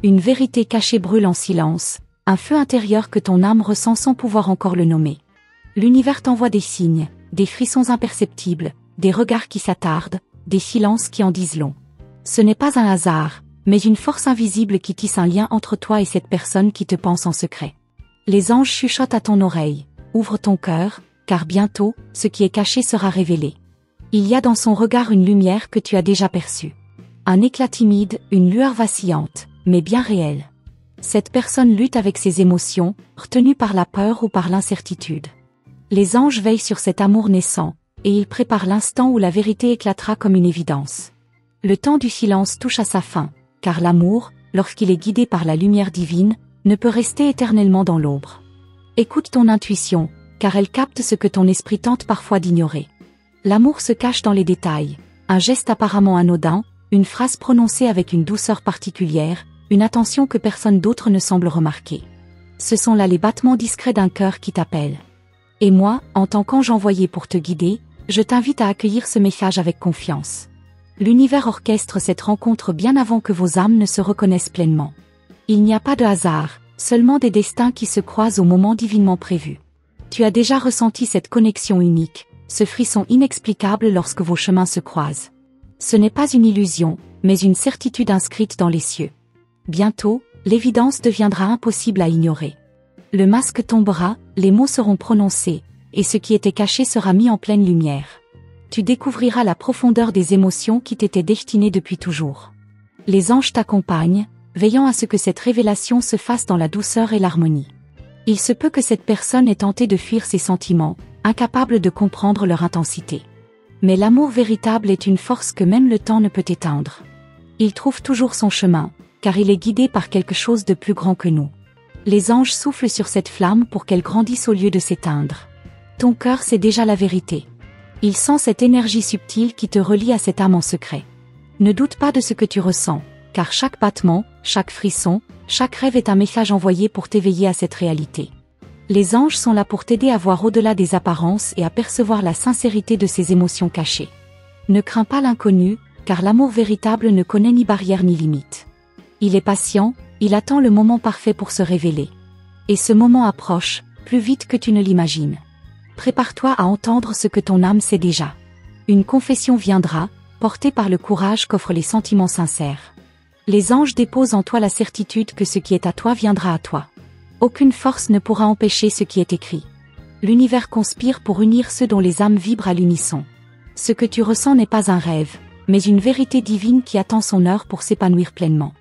Une vérité cachée brûle en silence, un feu intérieur que ton âme ressent sans pouvoir encore le nommer. L'univers t'envoie des signes, des frissons imperceptibles, des regards qui s'attardent, des silences qui en disent long. Ce n'est pas un hasard, mais une force invisible qui tisse un lien entre toi et cette personne qui te pense en secret. Les anges chuchotent à ton oreille, ouvre ton cœur, car bientôt, ce qui est caché sera révélé. Il y a dans son regard une lumière que tu as déjà perçue. Un éclat timide, une lueur vacillante, mais bien réelle. Cette personne lutte avec ses émotions, retenue par la peur ou par l'incertitude. Les anges veillent sur cet amour naissant, et ils préparent l'instant où la vérité éclatera comme une évidence. Le temps du silence touche à sa fin, car l'amour, lorsqu'il est guidé par la lumière divine, ne peut rester éternellement dans l'ombre. Écoute ton intuition, car elle capte ce que ton esprit tente parfois d'ignorer. L'amour se cache dans les détails, un geste apparemment anodin, une phrase prononcée avec une douceur particulière, une attention que personne d'autre ne semble remarquer. Ce sont là les battements discrets d'un cœur qui t'appelle. Et moi, en tant qu'ange envoyé pour te guider, je t'invite à accueillir ce message avec confiance. L'univers orchestre cette rencontre bien avant que vos âmes ne se reconnaissent pleinement. Il n'y a pas de hasard, seulement des destins qui se croisent au moment divinement prévu. Tu as déjà ressenti cette connexion unique, ce frisson inexplicable lorsque vos chemins se croisent. Ce n'est pas une illusion, mais une certitude inscrite dans les cieux. Bientôt, l'évidence deviendra impossible à ignorer. Le masque tombera, les mots seront prononcés, et ce qui était caché sera mis en pleine lumière. Tu découvriras la profondeur des émotions qui t'étaient destinées depuis toujours. Les anges t'accompagnent, veillant à ce que cette révélation se fasse dans la douceur et l'harmonie. Il se peut que cette personne ait tenté de fuir ses sentiments, incapable de comprendre leur intensité. Mais l'amour véritable est une force que même le temps ne peut éteindre. Il trouve toujours son chemin, car il est guidé par quelque chose de plus grand que nous. Les anges soufflent sur cette flamme pour qu'elle grandisse au lieu de s'éteindre. Ton cœur sait déjà la vérité. Il sent cette énergie subtile qui te relie à cette âme en secret. Ne doute pas de ce que tu ressens, car chaque battement, chaque frisson, chaque rêve est un message envoyé pour t'éveiller à cette réalité. Les anges sont là pour t'aider à voir au-delà des apparences et à percevoir la sincérité de ces émotions cachées. Ne crains pas l'inconnu, car l'amour véritable ne connaît ni barrière ni limite. Il est patient, il attend le moment parfait pour se révéler. Et ce moment approche, plus vite que tu ne l'imagines. Prépare-toi à entendre ce que ton âme sait déjà. Une confession viendra, portée par le courage qu'offrent les sentiments sincères. Les anges déposent en toi la certitude que ce qui est à toi viendra à toi. Aucune force ne pourra empêcher ce qui est écrit. L'univers conspire pour unir ceux dont les âmes vibrent à l'unisson. Ce que tu ressens n'est pas un rêve, mais une vérité divine qui attend son heure pour s'épanouir pleinement.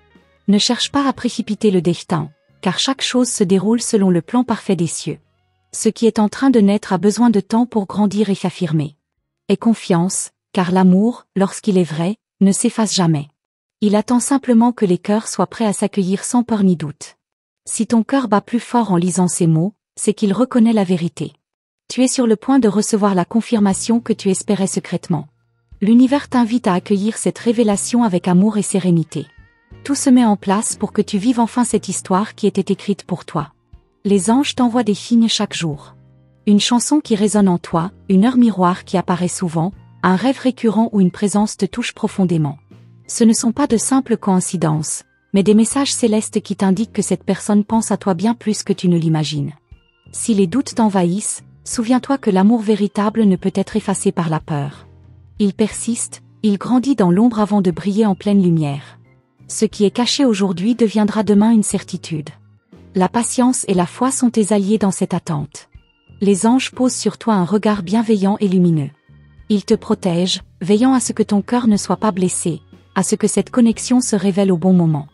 Ne cherche pas à précipiter le destin, car chaque chose se déroule selon le plan parfait des cieux. Ce qui est en train de naître a besoin de temps pour grandir et s'affirmer. Aie confiance, car l'amour, lorsqu'il est vrai, ne s'efface jamais. Il attend simplement que les cœurs soient prêts à s'accueillir sans peur ni doute. Si ton cœur bat plus fort en lisant ces mots, c'est qu'il reconnaît la vérité. Tu es sur le point de recevoir la confirmation que tu espérais secrètement. L'univers t'invite à accueillir cette révélation avec amour et sérénité. Tout se met en place pour que tu vives enfin cette histoire qui était écrite pour toi. Les anges t'envoient des signes chaque jour. Une chanson qui résonne en toi, une heure miroir qui apparaît souvent, un rêve récurrent où une présence te touche profondément. Ce ne sont pas de simples coïncidences, mais des messages célestes qui t'indiquent que cette personne pense à toi bien plus que tu ne l'imagines. Si les doutes t'envahissent, souviens-toi que l'amour véritable ne peut être effacé par la peur. Il persiste, il grandit dans l'ombre avant de briller en pleine lumière. Ce qui est caché aujourd'hui deviendra demain une certitude. La patience et la foi sont tes alliés dans cette attente. Les anges posent sur toi un regard bienveillant et lumineux. Ils te protègent, veillant à ce que ton cœur ne soit pas blessé, à ce que cette connexion se révèle au bon moment.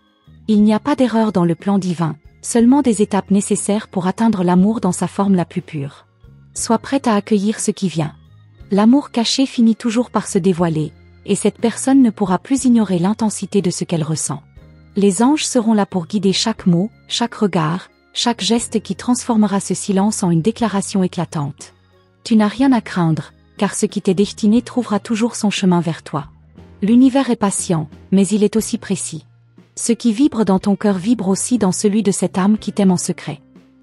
Il n'y a pas d'erreur dans le plan divin, seulement des étapes nécessaires pour atteindre l'amour dans sa forme la plus pure. Sois prête à accueillir ce qui vient. L'amour caché finit toujours par se dévoiler, et cette personne ne pourra plus ignorer l'intensité de ce qu'elle ressent. Les anges seront là pour guider chaque mot, chaque regard, chaque geste qui transformera ce silence en une déclaration éclatante. Tu n'as rien à craindre, car ce qui t'est destiné trouvera toujours son chemin vers toi. L'univers est patient, mais il est aussi précis. Ce qui vibre dans ton cœur vibre aussi dans celui de cette âme qui t'aime en secret.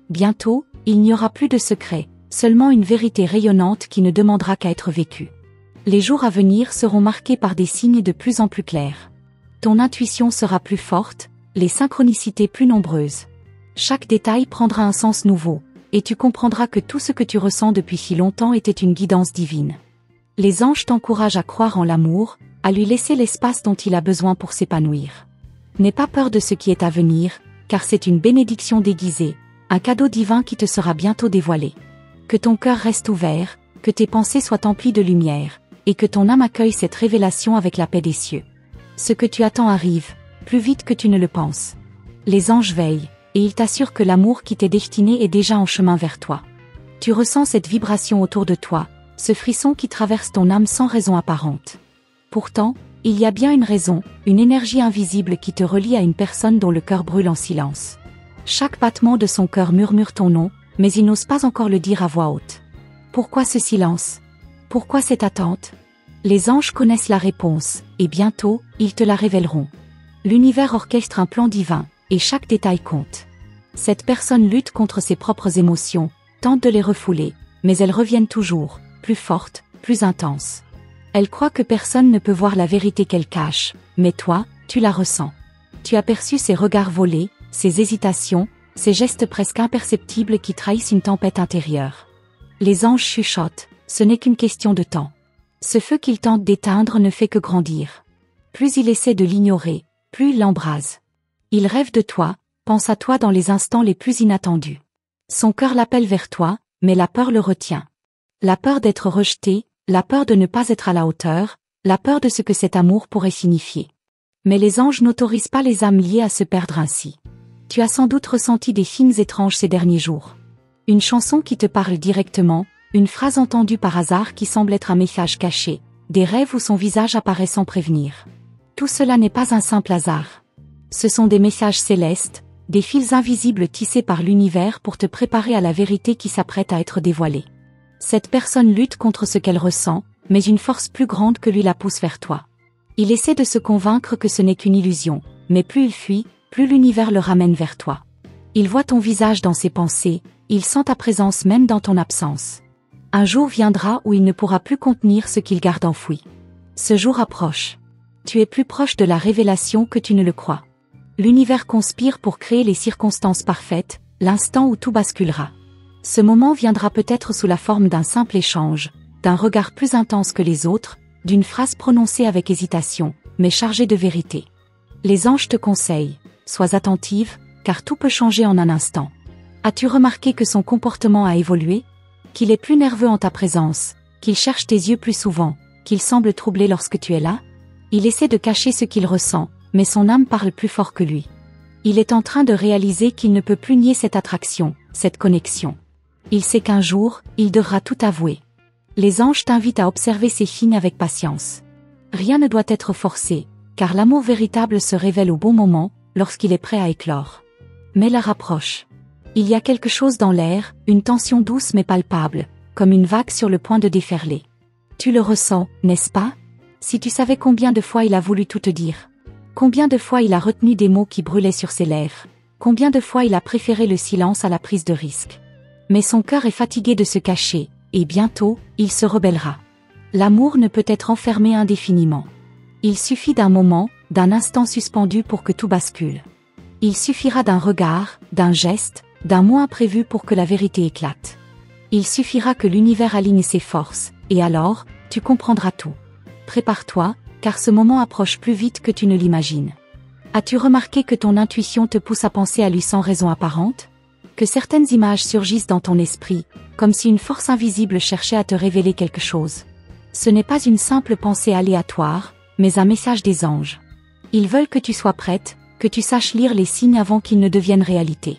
Bientôt, il n'y aura plus de secret, seulement une vérité rayonnante qui ne demandera qu'à être vécue. Les jours à venir seront marqués par des signes de plus en plus clairs. Ton intuition sera plus forte, les synchronicités plus nombreuses. Chaque détail prendra un sens nouveau, et tu comprendras que tout ce que tu ressens depuis si longtemps était une guidance divine. Les anges t'encouragent à croire en l'amour, à lui laisser l'espace dont il a besoin pour s'épanouir. N'aie pas peur de ce qui est à venir, car c'est une bénédiction déguisée, un cadeau divin qui te sera bientôt dévoilé. Que ton cœur reste ouvert, que tes pensées soient emplies de lumière, et que ton âme accueille cette révélation avec la paix des cieux. Ce que tu attends arrive, plus vite que tu ne le penses. Les anges veillent, et ils t'assurent que l'amour qui t'est destiné est déjà en chemin vers toi. Tu ressens cette vibration autour de toi, ce frisson qui traverse ton âme sans raison apparente. Pourtant, il y a bien une raison, une énergie invisible qui te relie à une personne dont le cœur brûle en silence. Chaque battement de son cœur murmure ton nom, mais il n'ose pas encore le dire à voix haute. Pourquoi ce silence? Pourquoi cette attente? Les anges connaissent la réponse, et bientôt, ils te la révéleront. L'univers orchestre un plan divin, et chaque détail compte. Cette personne lutte contre ses propres émotions, tente de les refouler, mais elles reviennent toujours, plus fortes, plus intenses. Elle croit que personne ne peut voir la vérité qu'elle cache, mais toi, tu la ressens. Tu as perçu ses regards volés, ses hésitations, ces gestes presque imperceptibles qui trahissent une tempête intérieure. Les anges chuchotent, ce n'est qu'une question de temps. Ce feu qu'il tente d'éteindre ne fait que grandir. Plus il essaie de l'ignorer, plus il l'embrase. Il rêve de toi, pense à toi dans les instants les plus inattendus. Son cœur l'appelle vers toi, mais la peur le retient. La peur d'être rejeté, la peur de ne pas être à la hauteur, la peur de ce que cet amour pourrait signifier. Mais les anges n'autorisent pas les âmes liées à se perdre ainsi. Tu as sans doute ressenti des signes étranges ces derniers jours. Une chanson qui te parle directement, une phrase entendue par hasard qui semble être un message caché, des rêves où son visage apparaît sans prévenir. Tout cela n'est pas un simple hasard. Ce sont des messages célestes, des fils invisibles tissés par l'univers pour te préparer à la vérité qui s'apprête à être dévoilée. Cette personne lutte contre ce qu'elle ressent, mais une force plus grande que lui la pousse vers toi. Il essaie de se convaincre que ce n'est qu'une illusion, mais plus il fuit, plus l'univers le ramène vers toi. Il voit ton visage dans ses pensées, il sent ta présence même dans ton absence. Un jour viendra où il ne pourra plus contenir ce qu'il garde enfoui. Ce jour approche. Tu es plus proche de la révélation que tu ne le crois. L'univers conspire pour créer les circonstances parfaites, l'instant où tout basculera. Ce moment viendra peut-être sous la forme d'un simple échange, d'un regard plus intense que les autres, d'une phrase prononcée avec hésitation, mais chargée de vérité. Les anges te conseillent, sois attentive, car tout peut changer en un instant. As-tu remarqué que son comportement a évolué? Qu'il est plus nerveux en ta présence, qu'il cherche tes yeux plus souvent, qu'il semble troublé lorsque tu es là? Il essaie de cacher ce qu'il ressent, mais son âme parle plus fort que lui. Il est en train de réaliser qu'il ne peut plus nier cette attraction, cette connexion. Il sait qu'un jour, il devra tout avouer. Les anges t'invitent à observer ces signes avec patience. Rien ne doit être forcé, car l'amour véritable se révèle au bon moment, lorsqu'il est prêt à éclore. Mais l'heure approche. Il y a quelque chose dans l'air, une tension douce mais palpable, comme une vague sur le point de déferler. Tu le ressens, n'est-ce pas? Si tu savais combien de fois il a voulu tout te dire. Combien de fois il a retenu des mots qui brûlaient sur ses lèvres. Combien de fois il a préféré le silence à la prise de risque. Mais son cœur est fatigué de se cacher, et bientôt, il se rebellera. L'amour ne peut être enfermé indéfiniment. Il suffit d'un moment, d'un instant suspendu pour que tout bascule. Il suffira d'un regard, d'un geste, d'un mot imprévu pour que la vérité éclate. Il suffira que l'univers aligne ses forces, et alors, tu comprendras tout. Prépare-toi, car ce moment approche plus vite que tu ne l'imagines. As-tu remarqué que ton intuition te pousse à penser à lui sans raison apparente? Que certaines images surgissent dans ton esprit, comme si une force invisible cherchait à te révéler quelque chose. Ce n'est pas une simple pensée aléatoire, mais un message des anges. Ils veulent que tu sois prête, que tu saches lire les signes avant qu'ils ne deviennent réalité.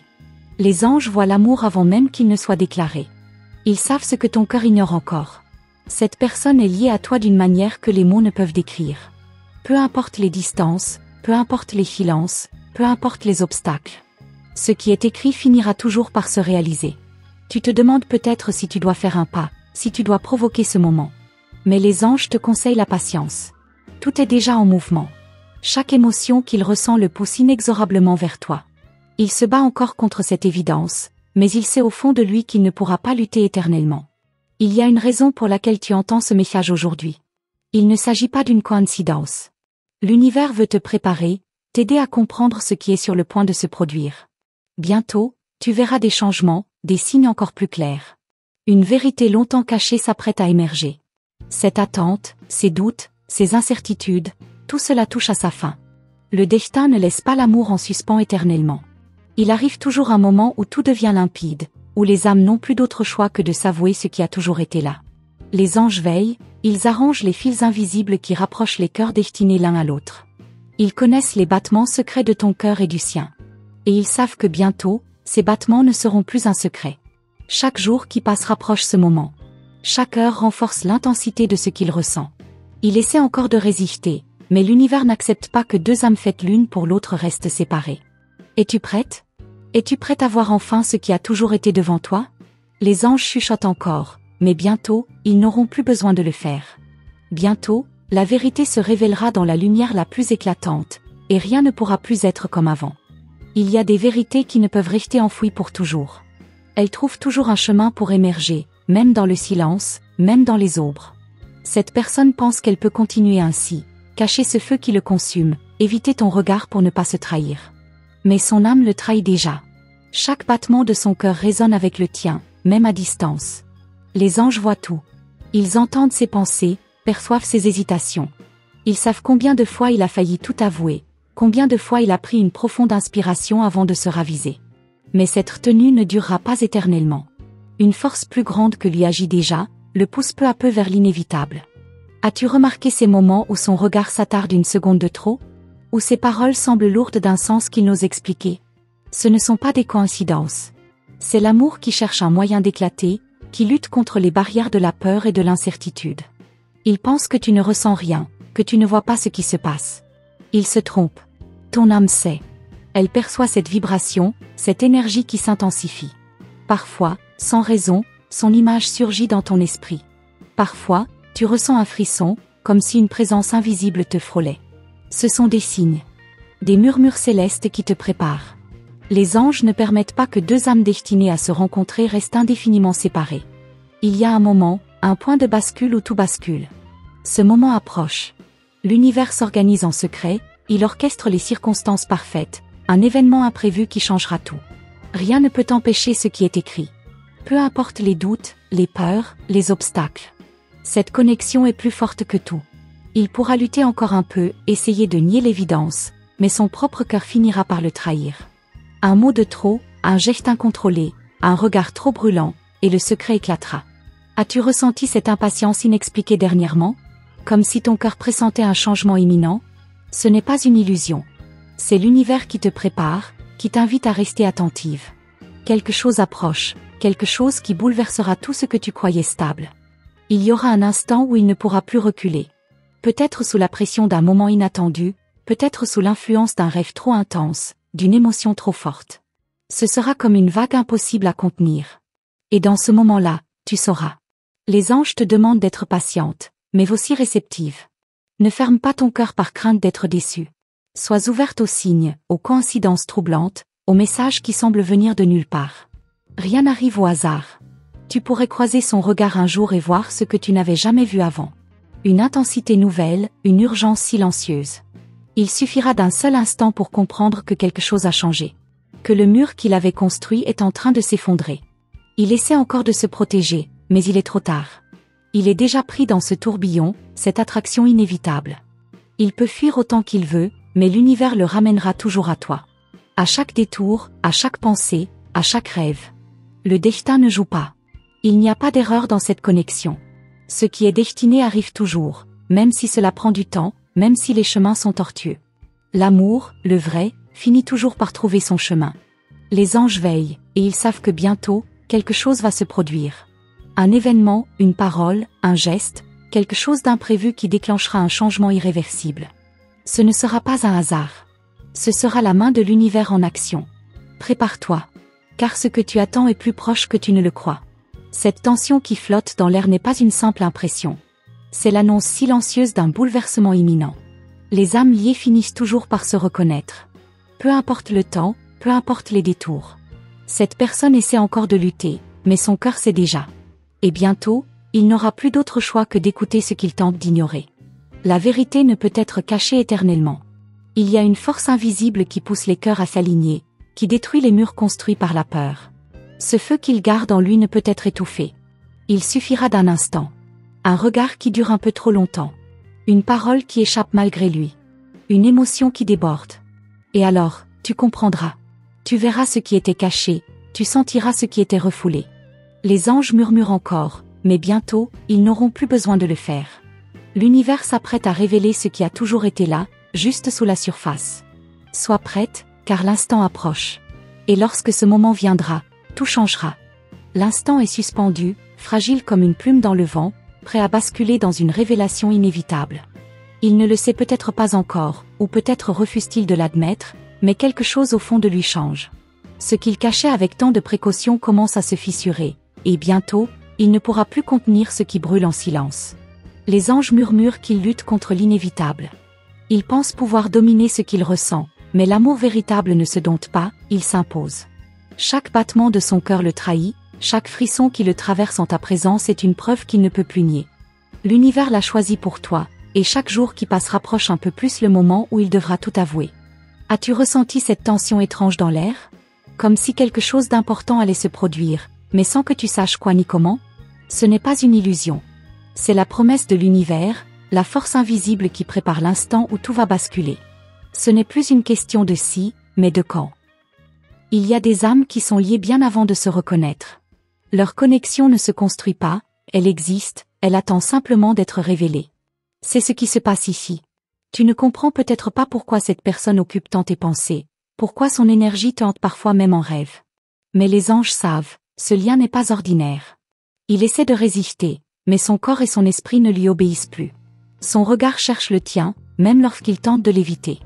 Les anges voient l'amour avant même qu'il ne soit déclaré. Ils savent ce que ton cœur ignore encore. Cette personne est liée à toi d'une manière que les mots ne peuvent décrire. Peu importe les distances, peu importe les silences, peu importe les obstacles. Ce qui est écrit finira toujours par se réaliser. Tu te demandes peut-être si tu dois faire un pas, si tu dois provoquer ce moment. Mais les anges te conseillent la patience. Tout est déjà en mouvement. Chaque émotion qu'il ressent le pousse inexorablement vers toi. Il se bat encore contre cette évidence, mais il sait au fond de lui qu'il ne pourra pas lutter éternellement. Il y a une raison pour laquelle tu entends ce message aujourd'hui. Il ne s'agit pas d'une coïncidence. L'univers veut te préparer, t'aider à comprendre ce qui est sur le point de se produire. Bientôt, tu verras des changements, des signes encore plus clairs. Une vérité longtemps cachée s'apprête à émerger. Cette attente, ces doutes, ces incertitudes, tout cela touche à sa fin. Le destin ne laisse pas l'amour en suspens éternellement. Il arrive toujours un moment où tout devient limpide, où les âmes n'ont plus d'autre choix que de s'avouer ce qui a toujours été là. Les anges veillent, ils arrangent les fils invisibles qui rapprochent les cœurs destinés l'un à l'autre. Ils connaissent les battements secrets de ton cœur et du sien. Et ils savent que bientôt, ces battements ne seront plus un secret. Chaque jour qui passe rapproche ce moment. Chaque heure renforce l'intensité de ce qu'il ressent. Il essaie encore de résister, mais l'univers n'accepte pas que deux âmes faites l'une pour l'autre restent séparées. Es-tu prête? Es-tu prête à voir enfin ce qui a toujours été devant toi? Les anges chuchotent encore, mais bientôt, ils n'auront plus besoin de le faire. Bientôt, la vérité se révélera dans la lumière la plus éclatante, et rien ne pourra plus être comme avant. Il y a des vérités qui ne peuvent rester enfouies pour toujours. Elles trouvent toujours un chemin pour émerger, même dans le silence, même dans les ombres. Cette personne pense qu'elle peut continuer ainsi, cacher ce feu qui le consume, éviter ton regard pour ne pas se trahir. Mais son âme le trahit déjà. Chaque battement de son cœur résonne avec le tien, même à distance. Les anges voient tout. Ils entendent ses pensées, perçoivent ses hésitations. Ils savent combien de fois il a failli tout avouer, combien de fois il a pris une profonde inspiration avant de se raviser. Mais cette retenue ne durera pas éternellement. Une force plus grande que lui agit déjà, le pousse peu à peu vers l'inévitable. As-tu remarqué ces moments où son regard s'attarde une seconde de trop? Où ses paroles semblent lourdes d'un sens qu'il n'ose expliquer? Ce ne sont pas des coïncidences. C'est l'amour qui cherche un moyen d'éclater, qui lutte contre les barrières de la peur et de l'incertitude. Il pense que tu ne ressens rien, que tu ne vois pas ce qui se passe. Il se trompe. Ton âme sait. Elle perçoit cette vibration, cette énergie qui s'intensifie. Parfois, sans raison, son image surgit dans ton esprit. Parfois, tu ressens un frisson, comme si une présence invisible te frôlait. Ce sont des signes. Des murmures célestes qui te préparent. Les anges ne permettent pas que deux âmes destinées à se rencontrer restent indéfiniment séparées. Il y a un moment, un point de bascule où tout bascule. Ce moment approche. L'univers s'organise en secret, il orchestre les circonstances parfaites, un événement imprévu qui changera tout. Rien ne peut empêcher ce qui est écrit. Peu importe les doutes, les peurs, les obstacles. Cette connexion est plus forte que tout. Il pourra lutter encore un peu, essayer de nier l'évidence, mais son propre cœur finira par le trahir. Un mot de trop, un geste incontrôlé, un regard trop brûlant, et le secret éclatera. As-tu ressenti cette impatience inexpliquée dernièrement? Comme si ton cœur pressentait un changement imminent? Ce n'est pas une illusion. C'est l'univers qui te prépare, qui t'invite à rester attentive. Quelque chose approche, quelque chose qui bouleversera tout ce que tu croyais stable. Il y aura un instant où il ne pourra plus reculer. Peut-être sous la pression d'un moment inattendu, peut-être sous l'influence d'un rêve trop intense, d'une émotion trop forte. Ce sera comme une vague impossible à contenir. Et dans ce moment-là, tu sauras. Les anges te demandent d'être patiente, mais aussi réceptive. Ne ferme pas ton cœur par crainte d'être déçue. Sois ouverte aux signes, aux coïncidences troublantes, aux messages qui semblent venir de nulle part. Rien n'arrive au hasard. Tu pourrais croiser son regard un jour et voir ce que tu n'avais jamais vu avant. Une intensité nouvelle, une urgence silencieuse. Il suffira d'un seul instant pour comprendre que quelque chose a changé. Que le mur qu'il avait construit est en train de s'effondrer. Il essaie encore de se protéger, mais il est trop tard. Il est déjà pris dans ce tourbillon, cette attraction inévitable. Il peut fuir autant qu'il veut, mais l'univers le ramènera toujours à toi. À chaque détour, à chaque pensée, à chaque rêve. Le destin ne joue pas. Il n'y a pas d'erreur dans cette connexion. Ce qui est destiné arrive toujours, même si cela prend du temps, même si les chemins sont tortueux. L'amour, le vrai, finit toujours par trouver son chemin. Les anges veillent, et ils savent que bientôt, quelque chose va se produire. Un événement, une parole, un geste, quelque chose d'imprévu qui déclenchera un changement irréversible. Ce ne sera pas un hasard. Ce sera la main de l'univers en action. Prépare-toi. Car ce que tu attends est plus proche que tu ne le crois. Cette tension qui flotte dans l'air n'est pas une simple impression. C'est l'annonce silencieuse d'un bouleversement imminent. Les âmes liées finissent toujours par se reconnaître. Peu importe le temps, peu importe les détours. Cette personne essaie encore de lutter, mais son cœur sait déjà. Et bientôt, il n'aura plus d'autre choix que d'écouter ce qu'il tente d'ignorer. La vérité ne peut être cachée éternellement. Il y a une force invisible qui pousse les cœurs à s'aligner, qui détruit les murs construits par la peur. Ce feu qu'il garde en lui ne peut être étouffé. Il suffira d'un instant. Un regard qui dure un peu trop longtemps. Une parole qui échappe malgré lui. Une émotion qui déborde. Et alors, tu comprendras. Tu verras ce qui était caché, tu sentiras ce qui était refoulé. Les anges murmurent encore, mais bientôt, ils n'auront plus besoin de le faire. L'univers s'apprête à révéler ce qui a toujours été là, juste sous la surface. Sois prête, car l'instant approche. Et lorsque ce moment viendra, tout changera. L'instant est suspendu, fragile comme une plume dans le vent, prêt à basculer dans une révélation inévitable. Il ne le sait peut-être pas encore, ou peut-être refuse-t-il de l'admettre, mais quelque chose au fond de lui change. Ce qu'il cachait avec tant de précaution commence à se fissurer, et bientôt, il ne pourra plus contenir ce qui brûle en silence. Les anges murmurent qu'il lutte contre l'inévitable. Il pense pouvoir dominer ce qu'il ressent, mais l'amour véritable ne se dompte pas, il s'impose. Chaque battement de son cœur le trahit, chaque frisson qui le traverse en ta présence est une preuve qu'il ne peut plus nier. L'univers l'a choisi pour toi, et chaque jour qui passe rapproche un peu plus le moment où il devra tout avouer. As-tu ressenti cette tension étrange dans l'air? Comme si quelque chose d'important allait se produire, mais sans que tu saches quoi ni comment? Ce n'est pas une illusion. C'est la promesse de l'univers, la force invisible qui prépare l'instant où tout va basculer. Ce n'est plus une question de si, mais de quand. Il y a des âmes qui sont liées bien avant de se reconnaître. Leur connexion ne se construit pas, elle existe, elle attend simplement d'être révélée. C'est ce qui se passe ici. Tu ne comprends peut-être pas pourquoi cette personne occupe tant tes pensées, pourquoi son énergie te hante parfois même en rêve. Mais les anges savent, ce lien n'est pas ordinaire. Il essaie de résister, mais son corps et son esprit ne lui obéissent plus. Son regard cherche le tien, même lorsqu'il tente de l'éviter.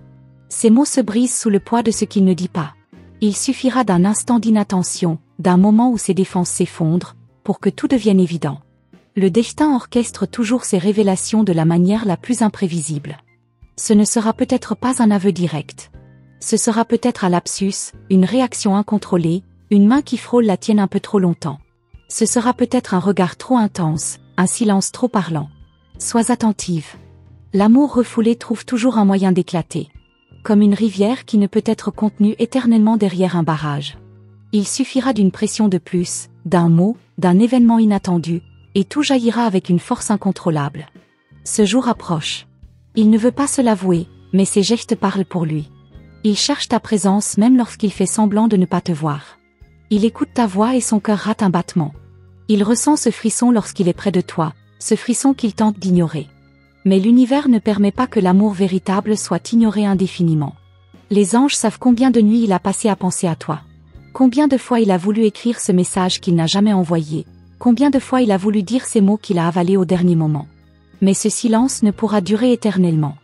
Ses mots se brisent sous le poids de ce qu'il ne dit pas. Il suffira d'un instant d'inattention, d'un moment où ses défenses s'effondrent, pour que tout devienne évident. Le destin orchestre toujours ses révélations de la manière la plus imprévisible. Ce ne sera peut-être pas un aveu direct. Ce sera peut-être un lapsus, une réaction incontrôlée, une main qui frôle la tienne un peu trop longtemps. Ce sera peut-être un regard trop intense, un silence trop parlant. Sois attentive. L'amour refoulé trouve toujours un moyen d'éclater. Comme une rivière qui ne peut être contenue éternellement derrière un barrage. Il suffira d'une pression de plus, d'un mot, d'un événement inattendu, et tout jaillira avec une force incontrôlable. Ce jour approche. Il ne veut pas se l'avouer, mais ses gestes parlent pour lui. Il cherche ta présence même lorsqu'il fait semblant de ne pas te voir. Il écoute ta voix et son cœur rate un battement. Il ressent ce frisson lorsqu'il est près de toi, ce frisson qu'il tente d'ignorer. Mais l'univers ne permet pas que l'amour véritable soit ignoré indéfiniment. Les anges savent combien de nuits il a passé à penser à toi. Combien de fois il a voulu écrire ce message qu'il n'a jamais envoyé, combien de fois il a voulu dire ces mots qu'il a avalés au dernier moment. Mais ce silence ne pourra durer éternellement.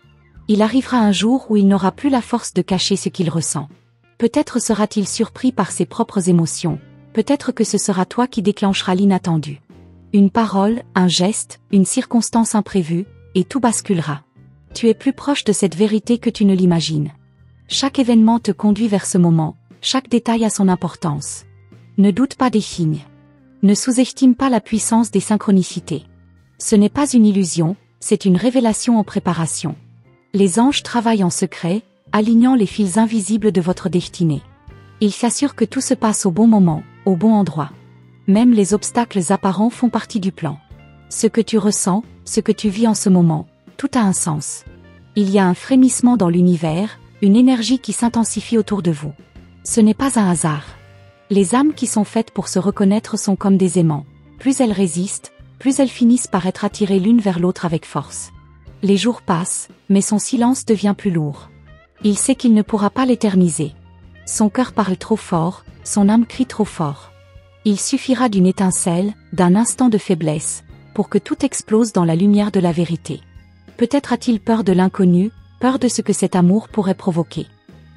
Il arrivera un jour où il n'aura plus la force de cacher ce qu'il ressent. Peut-être sera-t-il surpris par ses propres émotions, peut-être que ce sera toi qui déclenchera l'inattendu. Une parole, un geste, une circonstance imprévue, et tout basculera. Tu es plus proche de cette vérité que tu ne l'imagines. Chaque événement te conduit vers ce moment, chaque détail a son importance. Ne doute pas des signes. Ne sous-estime pas la puissance des synchronicités. Ce n'est pas une illusion, c'est une révélation en préparation. Les anges travaillent en secret, alignant les fils invisibles de votre destinée. Ils s'assurent que tout se passe au bon moment, au bon endroit. Même les obstacles apparents font partie du plan. Ce que tu ressens, ce que tu vis en ce moment, tout a un sens. Il y a un frémissement dans l'univers, une énergie qui s'intensifie autour de vous. Ce n'est pas un hasard. Les âmes qui sont faites pour se reconnaître sont comme des aimants. Plus elles résistent, plus elles finissent par être attirées l'une vers l'autre avec force. Les jours passent, mais son silence devient plus lourd. Il sait qu'il ne pourra pas l'éterniser. Son cœur parle trop fort, son âme crie trop fort. Il suffira d'une étincelle, d'un instant de faiblesse, pour que tout explose dans la lumière de la vérité. Peut-être a-t-il peur de l'inconnu, peur de ce que cet amour pourrait provoquer.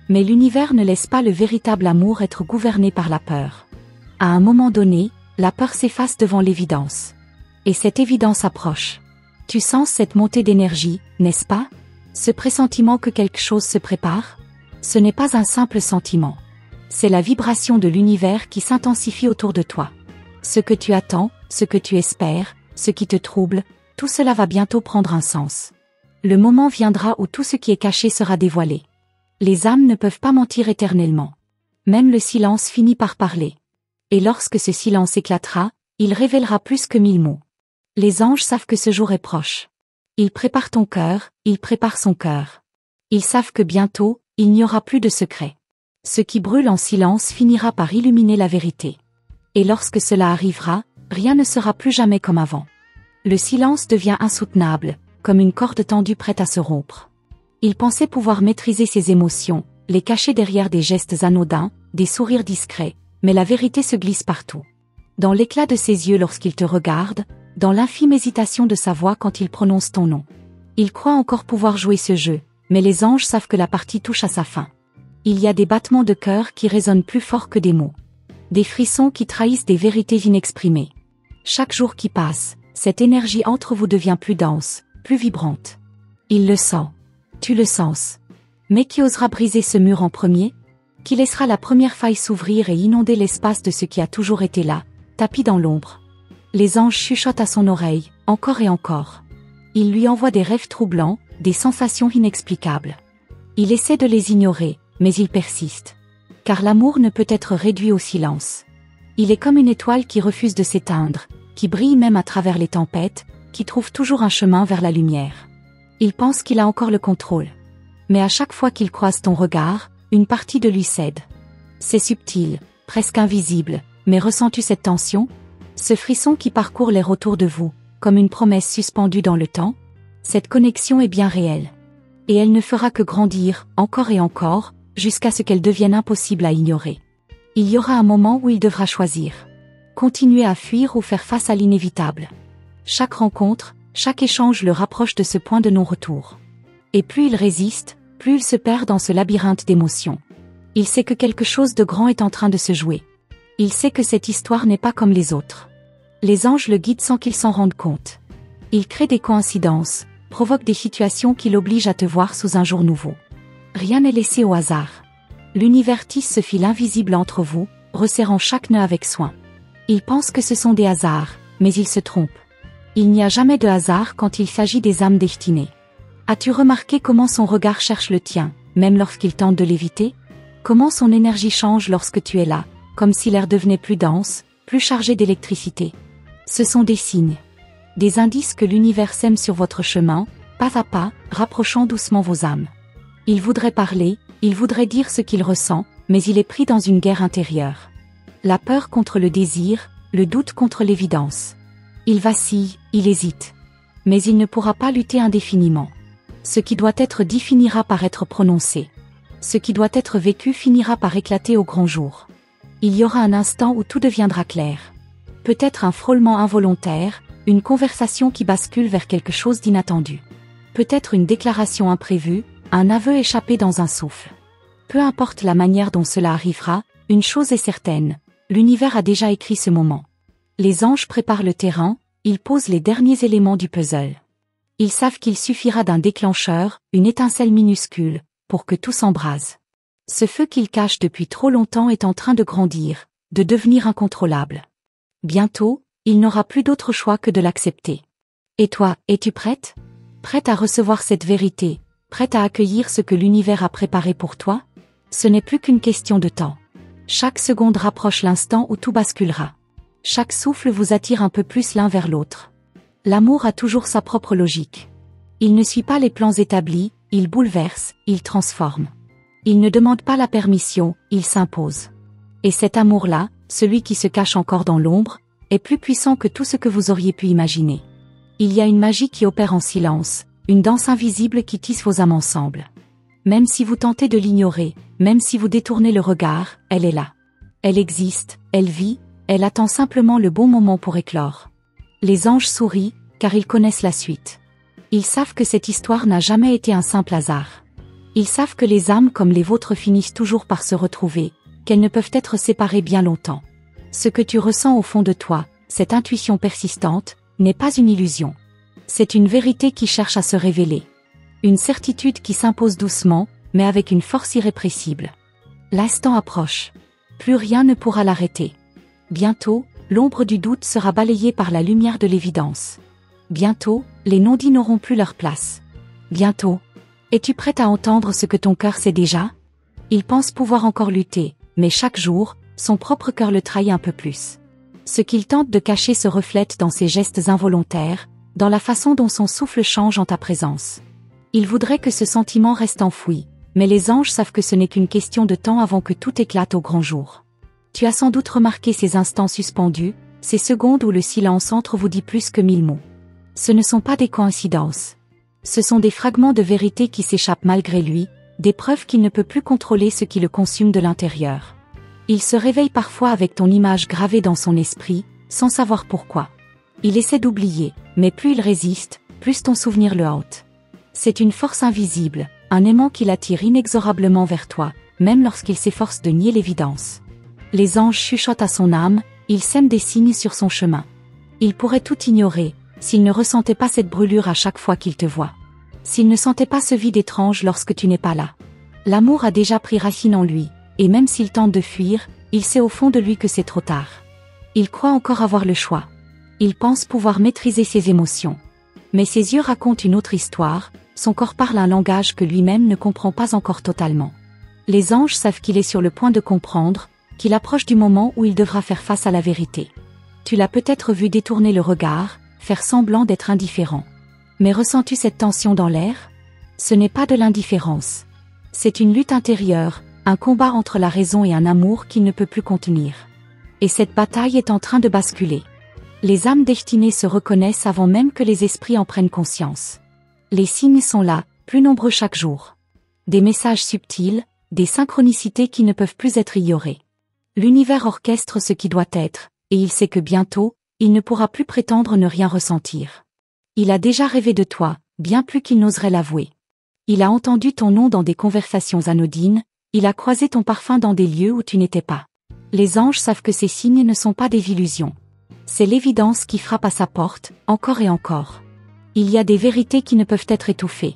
Mais l'univers ne laisse pas le véritable amour être gouverné par la peur. À un moment donné, la peur s'efface devant l'évidence. Et cette évidence approche. Tu sens cette montée d'énergie, n'est-ce pas? Ce pressentiment que quelque chose se prépare? Ce n'est pas un simple sentiment. C'est la vibration de l'univers qui s'intensifie autour de toi. Ce que tu attends, ce que tu espères, ce qui te trouble, tout cela va bientôt prendre un sens. Le moment viendra où tout ce qui est caché sera dévoilé. Les âmes ne peuvent pas mentir éternellement. Même le silence finit par parler. Et lorsque ce silence éclatera, il révélera plus que 1000 mots. Les anges savent que ce jour est proche. Ils préparent ton cœur, ils préparent son cœur. Ils savent que bientôt, il n'y aura plus de secret. Ce qui brûle en silence finira par illuminer la vérité. Et lorsque cela arrivera, rien ne sera plus jamais comme avant. Le silence devient insoutenable, comme une corde tendue prête à se rompre. Il pensait pouvoir maîtriser ses émotions, les cacher derrière des gestes anodins, des sourires discrets, mais la vérité se glisse partout. Dans l'éclat de ses yeux lorsqu'il te regarde, dans l'infime hésitation de sa voix quand il prononce ton nom. Il croit encore pouvoir jouer ce jeu, mais les anges savent que la partie touche à sa fin. Il y a des battements de cœur qui résonnent plus fort que des mots. Des frissons qui trahissent des vérités inexprimées. Chaque jour qui passe, cette énergie entre vous devient plus dense, plus vibrante. Il le sent. Tu le sens. Mais qui osera briser ce mur en premier? Qui laissera la première faille s'ouvrir et inonder l'espace de ce qui a toujours été là, tapis dans l'ombre? Les anges chuchotent à son oreille, encore et encore. Ils lui envoient des rêves troublants, des sensations inexplicables. Il essaie de les ignorer, mais il persiste. Car l'amour ne peut être réduit au silence. Il est comme une étoile qui refuse de s'éteindre, qui brille même à travers les tempêtes, qui trouve toujours un chemin vers la lumière. Il pense qu'il a encore le contrôle. Mais à chaque fois qu'il croise ton regard, une partie de lui cède. C'est subtil, presque invisible, mais ressens-tu cette tension? Ce frisson qui parcourt l'air autour de vous, comme une promesse suspendue dans le temps? Cette connexion est bien réelle. Et elle ne fera que grandir, encore et encore, jusqu'à ce qu'elle devienne impossible à ignorer. Il y aura un moment où il devra choisir. Continuer à fuir ou faire face à l'inévitable. Chaque rencontre, chaque échange le rapproche de ce point de non-retour. Et plus il résiste, plus il se perd dans ce labyrinthe d'émotions. Il sait que quelque chose de grand est en train de se jouer. Il sait que cette histoire n'est pas comme les autres. Les anges le guident sans qu'il s'en rende compte. Il crée des coïncidences, provoque des situations qui l'obligent à te voir sous un jour nouveau. Rien n'est laissé au hasard. L'univers tisse ce fil invisible entre vous, resserrant chaque nœud avec soin. Il pense que ce sont des hasards, mais il se trompe. Il n'y a jamais de hasard quand il s'agit des âmes destinées. As-tu remarqué comment son regard cherche le tien, même lorsqu'il tente de l'éviter? Comment son énergie change lorsque tu es là, comme si l'air devenait plus dense, plus chargé d'électricité? Ce sont des signes. Des indices que l'univers sème sur votre chemin, pas à pas, rapprochant doucement vos âmes. Il voudrait parler, il voudrait dire ce qu'il ressent, mais il est pris dans une guerre intérieure. La peur contre le désir, le doute contre l'évidence. Il vacille, il hésite. Mais il ne pourra pas lutter indéfiniment. Ce qui doit être dit finira par être prononcé. Ce qui doit être vécu finira par éclater au grand jour. Il y aura un instant où tout deviendra clair. Peut-être un frôlement involontaire, une conversation qui bascule vers quelque chose d'inattendu. Peut-être une déclaration imprévue, un aveu échappé dans un souffle. Peu importe la manière dont cela arrivera, une chose est certaine, l'univers a déjà écrit ce moment. Les anges préparent le terrain, ils posent les derniers éléments du puzzle. Ils savent qu'il suffira d'un déclencheur, une étincelle minuscule, pour que tout s'embrase. Ce feu qu'ils cachent depuis trop longtemps est en train de grandir, de devenir incontrôlable. Bientôt, il n'aura plus d'autre choix que de l'accepter. Et toi, es-tu prête? Prête à recevoir cette vérité, prête à accueillir ce que l'univers a préparé pour toi? Ce n'est plus qu'une question de temps. Chaque seconde rapproche l'instant où tout basculera. Chaque souffle vous attire un peu plus l'un vers l'autre. L'amour a toujours sa propre logique. Il ne suit pas les plans établis, il bouleverse, il transforme. Il ne demande pas la permission, il s'impose. Et cet amour-là, celui qui se cache encore dans l'ombre, est plus puissant que tout ce que vous auriez pu imaginer. Il y a une magie qui opère en silence, une danse invisible qui tisse vos âmes ensemble. Même si vous tentez de l'ignorer, même si vous détournez le regard, elle est là. Elle existe, elle vit, elle attend simplement le bon moment pour éclore. Les anges sourient, car ils connaissent la suite. Ils savent que cette histoire n'a jamais été un simple hasard. Ils savent que les âmes comme les vôtres finissent toujours par se retrouver, qu'elles ne peuvent être séparées bien longtemps. Ce que tu ressens au fond de toi, cette intuition persistante, n'est pas une illusion. C'est une vérité qui cherche à se révéler. Une certitude qui s'impose doucement, mais avec une force irrépressible. L'instant approche. Plus rien ne pourra l'arrêter. Bientôt, l'ombre du doute sera balayée par la lumière de l'évidence. Bientôt, les non-dits n'auront plus leur place. Bientôt, Es-tu prête à entendre ce que ton cœur sait déjà? Il pense pouvoir encore lutter, mais chaque jour, son propre cœur le trahit un peu plus. Ce qu'il tente de cacher se reflète dans ses gestes involontaires, dans la façon dont son souffle change en ta présence. Il voudrait que ce sentiment reste enfoui, mais les anges savent que ce n'est qu'une question de temps avant que tout éclate au grand jour. Tu as sans doute remarqué ces instants suspendus, ces secondes où le silence entre vous dit plus que 1000 mots. Ce ne sont pas des coïncidences. Ce sont des fragments de vérité qui s'échappent malgré lui, des preuves qu'il ne peut plus contrôler ce qui le consume de l'intérieur. Il se réveille parfois avec ton image gravée dans son esprit, sans savoir pourquoi. Il essaie d'oublier, mais plus il résiste, plus ton souvenir le hante. C'est une force invisible, un aimant qui l'attire inexorablement vers toi, même lorsqu'il s'efforce de nier l'évidence. Les anges chuchotent à son âme, ils sèment des signes sur son chemin. Il pourrait tout ignorer, s'il ne ressentait pas cette brûlure à chaque fois qu'il te voit. S'il ne sentait pas ce vide étrange lorsque tu n'es pas là. L'amour a déjà pris racine en lui, et même s'il tente de fuir, il sait au fond de lui que c'est trop tard. Il croit encore avoir le choix. Il pense pouvoir maîtriser ses émotions. Mais ses yeux racontent une autre histoire, son corps parle un langage que lui-même ne comprend pas encore totalement. Les anges savent qu'il est sur le point de comprendre, qu'il approche du moment où il devra faire face à la vérité. Tu l'as peut-être vu détourner le regard, faire semblant d'être indifférent. Mais ressens-tu cette tension dans l'air? Ce n'est pas de l'indifférence. C'est une lutte intérieure, un combat entre la raison et un amour qu'il ne peut plus contenir. Et cette bataille est en train de basculer. Les âmes destinées se reconnaissent avant même que les esprits en prennent conscience. Les signes sont là, plus nombreux chaque jour. Des messages subtils, des synchronicités qui ne peuvent plus être ignorées. L'univers orchestre ce qui doit être, et il sait que bientôt, il ne pourra plus prétendre ne rien ressentir. Il a déjà rêvé de toi, bien plus qu'il n'oserait l'avouer. Il a entendu ton nom dans des conversations anodines, il a croisé ton parfum dans des lieux où tu n'étais pas. Les anges savent que ces signes ne sont pas des illusions. C'est l'évidence qui frappe à sa porte, encore et encore. Il y a des vérités qui ne peuvent être étouffées.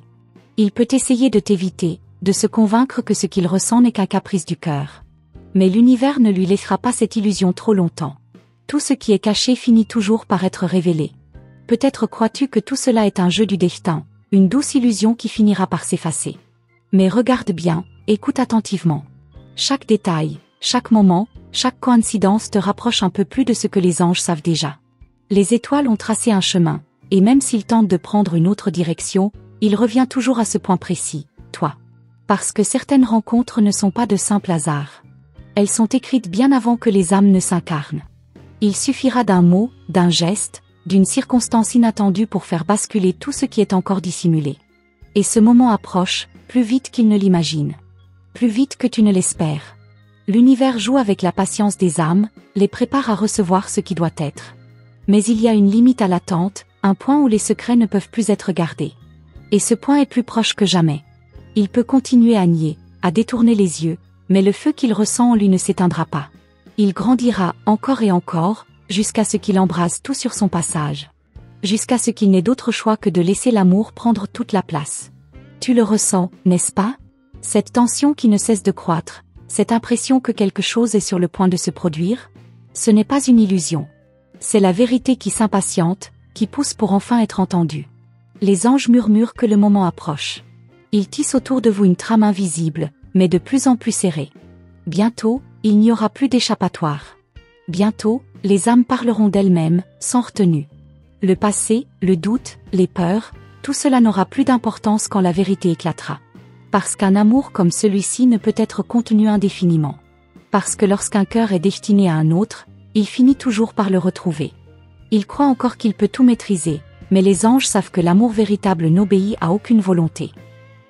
Il peut essayer de t'éviter, de se convaincre que ce qu'il ressent n'est qu'un caprice du cœur. Mais l'univers ne lui laissera pas cette illusion trop longtemps. Tout ce qui est caché finit toujours par être révélé. Peut-être crois-tu que tout cela est un jeu du destin, une douce illusion qui finira par s'effacer. Mais regarde bien, écoute attentivement. Chaque détail, chaque moment, chaque coïncidence te rapproche un peu plus de ce que les anges savent déjà. Les étoiles ont tracé un chemin, et même s'ils tentent de prendre une autre direction, il revient toujours à ce point précis, toi. Parce que certaines rencontres ne sont pas de simples hasards. Elles sont écrites bien avant que les âmes ne s'incarnent. Il suffira d'un mot, d'un geste, d'une circonstance inattendue pour faire basculer tout ce qui est encore dissimulé. Et ce moment approche, plus vite qu'il ne l'imagine. Plus vite que tu ne l'espères. L'univers joue avec la patience des âmes, les prépare à recevoir ce qui doit être. Mais il y a une limite à l'attente, un point où les secrets ne peuvent plus être gardés. Et ce point est plus proche que jamais. Il peut continuer à nier, à détourner les yeux, mais le feu qu'il ressent en lui ne s'éteindra pas. Il grandira encore et encore, jusqu'à ce qu'il embrase tout sur son passage. Jusqu'à ce qu'il n'ait d'autre choix que de laisser l'amour prendre toute la place. Tu le ressens, n'est-ce pas? Cette tension qui ne cesse de croître, cette impression que quelque chose est sur le point de se produire? Ce n'est pas une illusion. C'est la vérité qui s'impatiente, qui pousse pour enfin être entendue. Les anges murmurent que le moment approche. Ils tissent autour de vous une trame invisible, mais de plus en plus serrée. Bientôt, il n'y aura plus d'échappatoire. Bientôt, les âmes parleront d'elles-mêmes, sans retenue. Le passé, le doute, les peurs, tout cela n'aura plus d'importance quand la vérité éclatera. Parce qu'un amour comme celui-ci ne peut être contenu indéfiniment. Parce que lorsqu'un cœur est destiné à un autre, il finit toujours par le retrouver. Il croit encore qu'il peut tout maîtriser, mais les anges savent que l'amour véritable n'obéit à aucune volonté.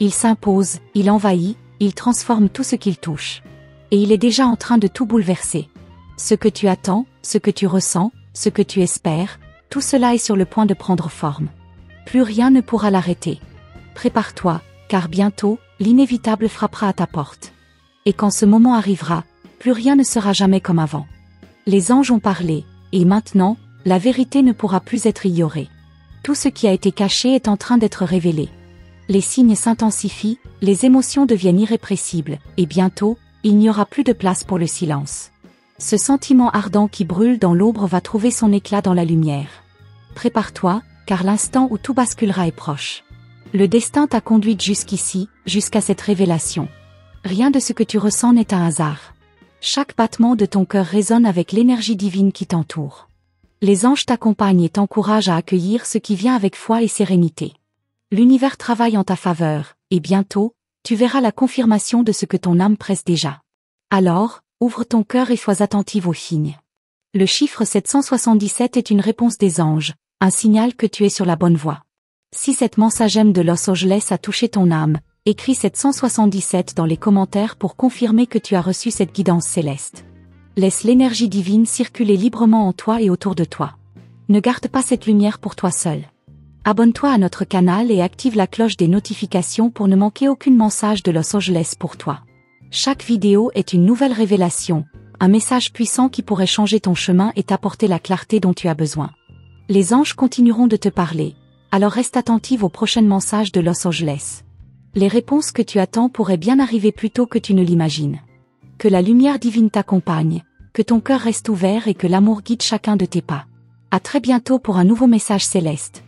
Il s'impose, il envahit, il transforme tout ce qu'il touche. Et il est déjà en train de tout bouleverser. Ce que tu attends, ce que tu ressens, ce que tu espères, tout cela est sur le point de prendre forme. Plus rien ne pourra l'arrêter. Prépare-toi, car bientôt, l'inévitable frappera à ta porte. Et quand ce moment arrivera, plus rien ne sera jamais comme avant. Les anges ont parlé, et maintenant, la vérité ne pourra plus être ignorée. Tout ce qui a été caché est en train d'être révélé. Les signes s'intensifient, les émotions deviennent irrépressibles, et bientôt, il n'y aura plus de place pour le silence. Ce sentiment ardent qui brûle dans l'ombre va trouver son éclat dans la lumière. Prépare-toi, car l'instant où tout basculera est proche. Le destin t'a conduite jusqu'ici, jusqu'à cette révélation. Rien de ce que tu ressens n'est un hasard. Chaque battement de ton cœur résonne avec l'énergie divine qui t'entoure. Les anges t'accompagnent et t'encouragent à accueillir ce qui vient avec foi et sérénité. L'univers travaille en ta faveur, et bientôt, tu verras la confirmation de ce que ton âme presse déjà. Alors, ouvre ton cœur et sois attentive aux signes. Le chiffre 777 est une réponse des anges, un signal que tu es sur la bonne voie. Si cette mensagème de Los Angeles a touché ton âme, écris 777 dans les commentaires pour confirmer que tu as reçu cette guidance céleste. Laisse l'énergie divine circuler librement en toi et autour de toi. Ne garde pas cette lumière pour toi seul. Abonne-toi à notre canal et active la cloche des notifications pour ne manquer aucun message de Los Angeles pour toi. Chaque vidéo est une nouvelle révélation, un message puissant qui pourrait changer ton chemin et t'apporter la clarté dont tu as besoin. Les anges continueront de te parler, alors reste attentive aux prochains messages de Los Angeles. Les réponses que tu attends pourraient bien arriver plus tôt que tu ne l'imagines. Que la lumière divine t'accompagne, que ton cœur reste ouvert et que l'amour guide chacun de tes pas. À très bientôt pour un nouveau message céleste.